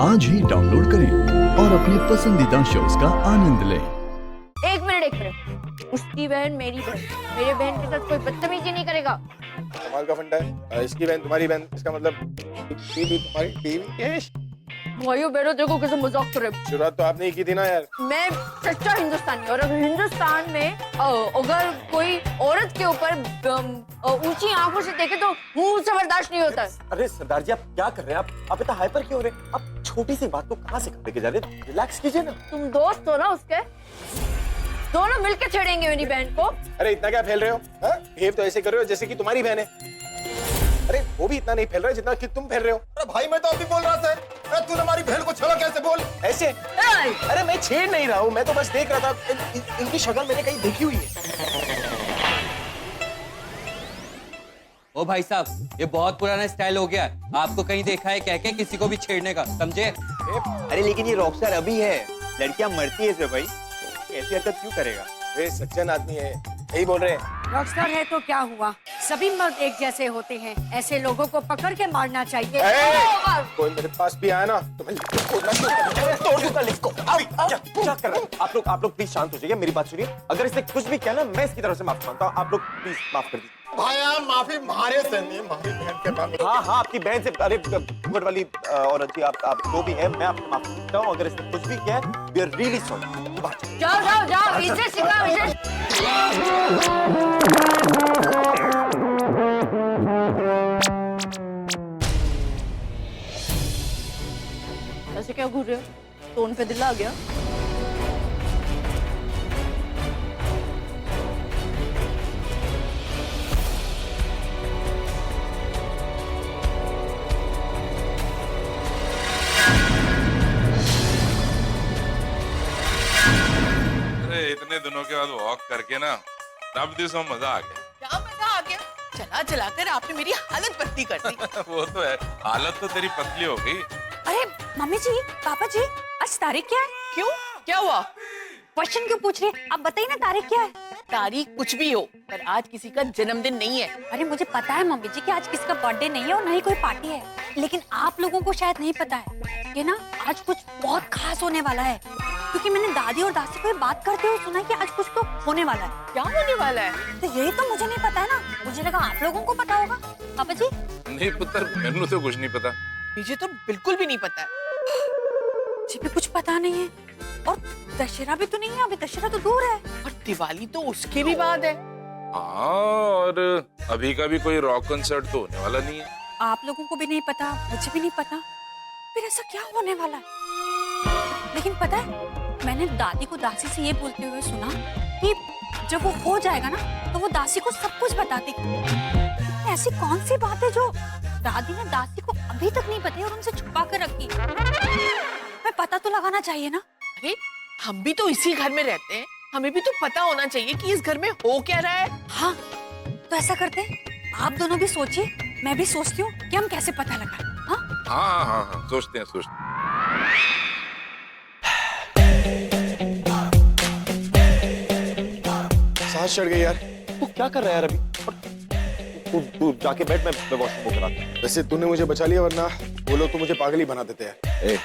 आज ही डाउनलोड करें और अपने पसंदीदा शोज का आनंद लें। एक मिनट, उसकी बहन मेरी बहन, मेरे बहन के साथ कोई बदतमीजी नहीं करेगा। कमाल का फंडा है। इसकी बहन तुम्हारी बहन, इसका मतलब बीवी तुम्हारी बीवी। भाइयों बहनों देखो कैसे मजाक कर रहे हैं। शुरुआत तो आपने ही की थी ना यार। मैं सच्चा हिंदुस्तानी, और अगर हिंदुस्तान में अगर कोई औरत के ऊपर ऊंची आंखों से देखे तो मुंह से बर्दाश्त नहीं होता है। अरे सरदार जी, आप क्या कर रहे हैं? आप इतना हाइपर क्यों हो रहे हैं? आप छोटी सी बात को कहाँ से लेके जा रहे हैं? रिलैक्स कीजिए ना। तुम दोस्त हो ना उसके, दोनों मिलके छेड़ेंगे मेरी बहन को। अरे इतना क्या फैल रहे हो? बिहेव तो ऐसे कर रहे हो जैसे कि तुम्हारी बहन है। अरे वो भी इतना नहीं फैल रहा है जितना कि तुम फैल रहे हो। अरे भाई मैं तो अभी बोल रहा था। अरे तूने हमारी बहन को छेड़ा कैसे? बोल ऐसे। अरे मैं छेड़ नहीं रहा हूँ, मैं तो बस देख रहा था। इनकी शक्ल मैंने कहीं देखी हुई है। ओ भाई साहब, ये बहुत पुराना स्टाइल हो गया। आपको कहीं देखा है कह के किसी को भी छेड़ने का, समझे? अरे लेकिन ये रॉकस्टार अभी है, लड़कियां मरती है इसमें भाई। ऐसी हरकत क्यों करेगा? ये सज्जन आदमी है, यही बोल रहे हैं। रॉकस्टार है तो क्या हुआ, सभी मर्द एक जैसे होते हैं। ऐसे लोगों को पकड़ के मारना चाहिए। कोई मेरे पास भी आया ना तो मैं तोड़ दूंगा लिफ्ट को। क्या कर रहे हैं? आप लोग प्लीज शांत हो जाइए, मेरी बात सुनिए। अगर इसने कुछ भी किया ना, मैं इसकी तरफ से माफी मांगता हूँ। आप लोग प्लीज माफ कर दीजिए। भाई यार माफी मारे से नहीं, हमारी बहन के मामले। हाँ, आपकी बहन से। अरे घूंघट वाली औरत जी, आप जो भी है, मैं आपको माफ करता हूँ। अगर इसने कुछ भी किया है, वी आर रियली सॉरी। जाओ, इसे सिखाओ, इसे। ऐसे क्या घूर रहे हो? टोन पे दिल आ गया। अरे इतने दिनों के बाद वॉक करके ना रब दिसों मजा आ गया। क्या मजा आ गया? चला चलाकर आपने मेरी हालत पतली कर दी। वो तो है, हालत तो तेरी पतली हो गई। अरे मम्मी जी, पापा जी, आज तारीख क्या है? क्यों, क्या हुआ? क्वेश्चन क्यों पूछ रही है? आप बताइए ना, तारीख क्या है? तारीख कुछ भी हो, पर आज किसी का जन्मदिन नहीं है। अरे मुझे पता है मम्मी जी कि आज किसी का बर्थडे नहीं है और न ही कोई पार्टी है, लेकिन आप लोगों को शायद नहीं पता है कि ना आज कुछ बहुत खास होने वाला है। क्योंकि मैंने दादी और दादी को ये बात करते हुए सुना कि आज कुछ तो होने वाला है। क्या होने वाला है? तो यही तो मुझे नहीं पता है ना, मुझे लगा आप लोगों को पता होगा। पापा जी? नहीं पुत्र, मैंने तो कुछ नहीं पता। मुझे तो बिल्कुल भी नहीं पता है। मुझे भी कुछ पता नहीं है, और दशहरा भी तो नहीं है, अभी दशहरा तो दूर है। और दिवाली तो उसके भी बाद है। हाँ, और अभी का भी कोई रॉक कंसर्ट तो होने वाला नहीं है। आप लोगों को भी नहीं पता, मुझे भी नहीं पता, फिर ऐसा क्या होने वाला है? लेकिन पता है, मैंने दादी को दासी से ये बोलते हुए सुना कि जब वो हो जाएगा ना तो वो दासी को सब कुछ बताती। ऐसी कौन सी बात है जो दादी ने दासी को अभी तक नहीं बताई और उनसे छुपा कर रखी? मैं पता तो लगाना चाहिए ना। अरे हम भी तो इसी घर में रहते हैं, हमें भी तो पता होना चाहिए कि इस घर में हो क्या रहा है। हाँ, तो ऐसा करते हैं, आप दोनों भी सोचिए, मैं भी सोचती हूँ कि हम कैसे पता लगाएं। हाँ, सोचते हैं। सांस चढ़ गई यार। तू क्या कर रहा है यार अभी? तू जाके बैठ, मैं वॉशरूम को कराता हूँ। वैसे तूने मुझे बचा लिया, वरना वो लोग तो मुझे पागल ही बना देते हैं। ए,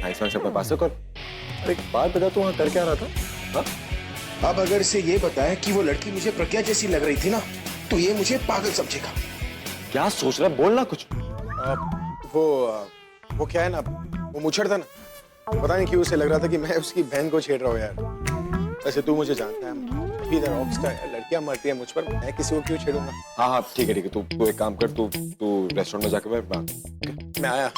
नाइस वन अपने पास से कर। एक बात बता, तू वहाँ कर क्या रहा था? हाँ? अब अगर इसे ये बताए कि वो लड़की मुझे प्रज्ञा जैसी लग रही थी ना, तो ये मुझे पागल समझेगा। क्या सोच रहा है? बोलना कुछ। वो क्या है ना, वो मुछड़ था ना, पता नहीं क्यों उसे लग रहा था कि मैं उसकी बहन को छेड़ रहा हूँ यार। वैसे तू मुझे जानता है, अभी इधर रॉकस्टार है, लड़कियां मरती है मुझ पर, मैं किसी को क्यों छेड़ूंगा? हाँ, ठीक है। तू एक काम कर, तू रेस्टोरेंट में जाके बैठ। मैं आया।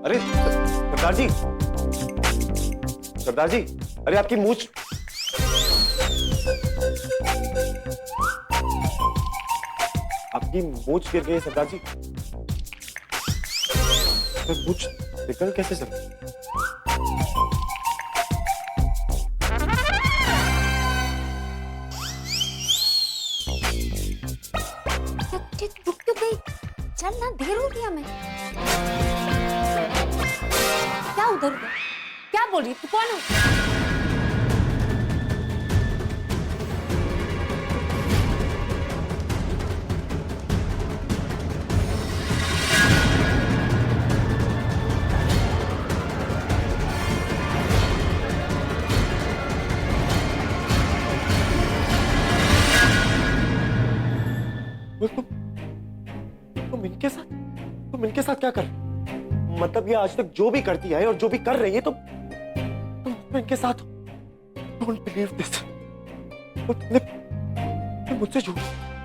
अरे सरदार जी, अरे आपकी मूंछ। आपकी मूंछ गिर गई सरदार जी। मूंछ निकल कैसे सर? रुक क्यों गई? चल ना, देर हो गई हमें। क्या उधर उधर? क्या बोल रही है? तू कौन है? तुम इनके साथ क्या कर, मतलब ये आज तक जो भी करती है और जो भी कर रही है, तुम इनके साथ। Don't believe this. तुमने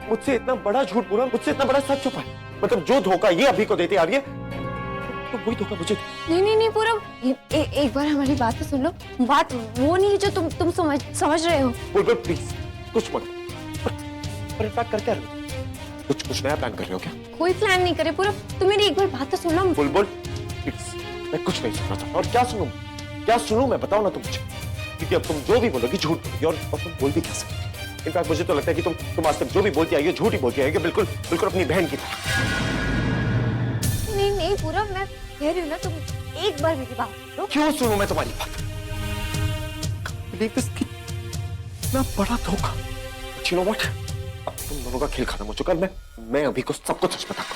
मुझसे इतना बड़ा झूठ बोला, मुझसे इतना बड़ा सच छुपा, मतलब जो धोखा ये अभी को देती आ रही है, तो वही धोखा मुझे दे। नहीं पूरब, एक बार हमारी बात तो सुन लो। बात वो नहीं है जो तुम समझ रहे हो। बुलबुल प्लीज कुछ मत, पर इनफैक्ट कर क्या रहे हो? कुछ नया प्लान कर रहे हो क्या? कोई प्लान नहीं करे पूरब, तुम मेरी एक बार बात तो सुन लो। बुलबुल प्लीज, मैं कुछ नहीं सुनना चाहता। और क्या सुनूं मैं, बताओ ना तुम मुझे, क्योंकि अब तुम जो भी बोलोगी झूठ बोलोगी, और तुम बोल भी क्या सकती। इनफैक्ट मुझे तो लगता है कि तुम आज तक जो भी बोलती आई हो झूठ ही बोलती आई हो, बिल्कुल अपनी बहन की तरह। नहीं पूरब, मैं कह रही हूँ ना, तुम एक बार मेरी बात सुनो। क्यों सुनूं मैं तुम्हारी बात? बिलीव दिस, इतना बड़ा धोखा। यू नो व्हाट, अब तुम दोनों का खेल खत्म हो चुका है। मैं अभी को सबको सच बताऊंगा।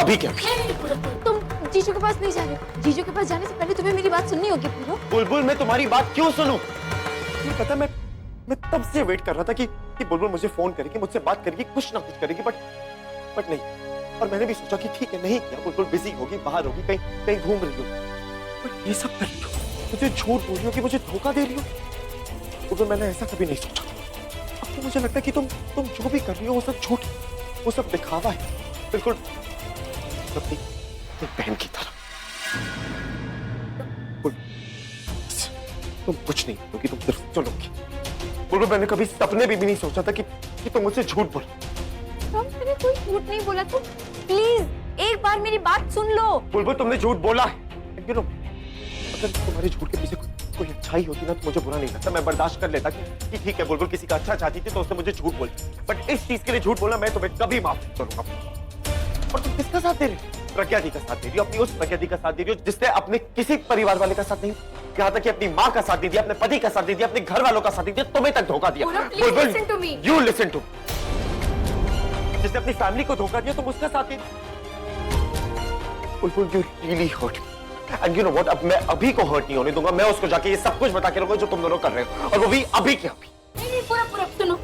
अभी क्या? तुम जीजू के पास नहीं जा रहे हो। जीजू के पास जाने से पहले तुम्हें मेरी बात सुननी होगी पूरब। बुलबुल, मैं तुम्हारी बात क्यों सुनूं? तुम्हें पता है मैं तब से वेट कर रहा था कि बुलबुल मुझे फोन करेगी, मुझसे बात करेगी, कुछ ना कुछ करेगी, बट नहीं। और मैंने भी सोचा कि ठीक है, नहीं किया, बुलबुल बिजी होगी, बाहर होगी, कहीं घूम रही हो, बट ये सब कर रही हो, मुझे झूठ बोल रही हो कि मुझे धोखा दे रही हो। बुलबुल, मैंने ऐसा कभी नहीं सोचा। अब तो मुझे लगता है कि तुम जो भी कर रही हो वो सब झूठ, वो सब दिखावा है, बिल्कुल अपनी बहन की तरह। तुम कुछ नहीं करोगी, तुम सिर्फ चलोगी। बुलबुल, मैंने कभी सपने भी नहीं सोचा था कि तुम मुझसे झूठ बोलो। मैंने कोई झूठ नहीं बोला। तुम प्लीज एक बार मेरी बात सुन लो। बुलबुल, तुमने झूठ बोला है। You know, अगर तुम्हारे झूठ के पीछे कोई अच्छाई होती ना तो मुझे बुरा नहीं लगता, मैं बर्दाश्त कर लेता कि ठीक है, बुलबुल किसी का अच्छा चाहती थी तो उसने मुझे झूठ बोल, बट इस चीज के लिए झूठ बोलना मैं तुम्हें कभी माफ नहीं करूंगा। और तुम किसका साथ दे रहे हो? प्रज्ञा दी का साथ दे रही हो, अपनी उस प्रज्ञा दी का साथ दे रही हो जिसने अपने किसी परिवार वाले का साथ नहीं, यहाँ तक कि अपनी माँ का साथ दे दिया, अपने पति का साथ दे दिया, अपने घर वालों का साथ दे दिया, तुम्हें तक धोखा दिया। बुलबुल, यू लिसन टू, जिसने अपनी फैमिली को धोखा दिया तुम उसका साथ दे दिया। Bulbul, you really hurt me, and you know what, अब मैं अभी को हर्ट नहीं होने दूंगा। मैं उसको जाके ये सब कुछ बता के रहूंगा जो तुम दोनों कर रहे हो, और वो भी अभी के अभी। नहीं पूरा सुनो,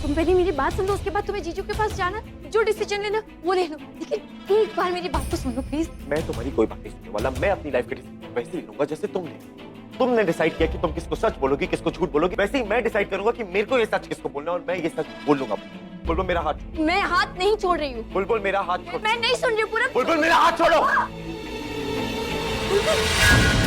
तुम पहले मेरी बात सुन लो, उसके बाद तुम्हें जीजू के पास जाना, जो डिसीजन लेना वो ले लो, लेकिन एक बार मेरी बात तो सुन लो प्लीज। मैं तुम्हारी कोई बात नहीं सुनने वाला, मैं अपनी लाइफ के डिसीजन वैसे ही लूंगा जैसे तुमने डिसाइड किया कि तुम किसको सच बोलोगी, किसको झूठ बोलोगी, वैसे ही मैं डिसाइड करूंगा कि मेरे को ये सच किसको बोलना है, और मैं ये सच बोल लूंगा। बुलबुल, मेरा हाथ छोड़ो। मैं हाथ नहीं छोड़ रही हूँ। बुलबुल, मेरा हाथ छोड़ो। मैं नहीं सुन रही हूँ पूरा। बुलबुल, मेरा हाथ छोड़ो। बुलबुल।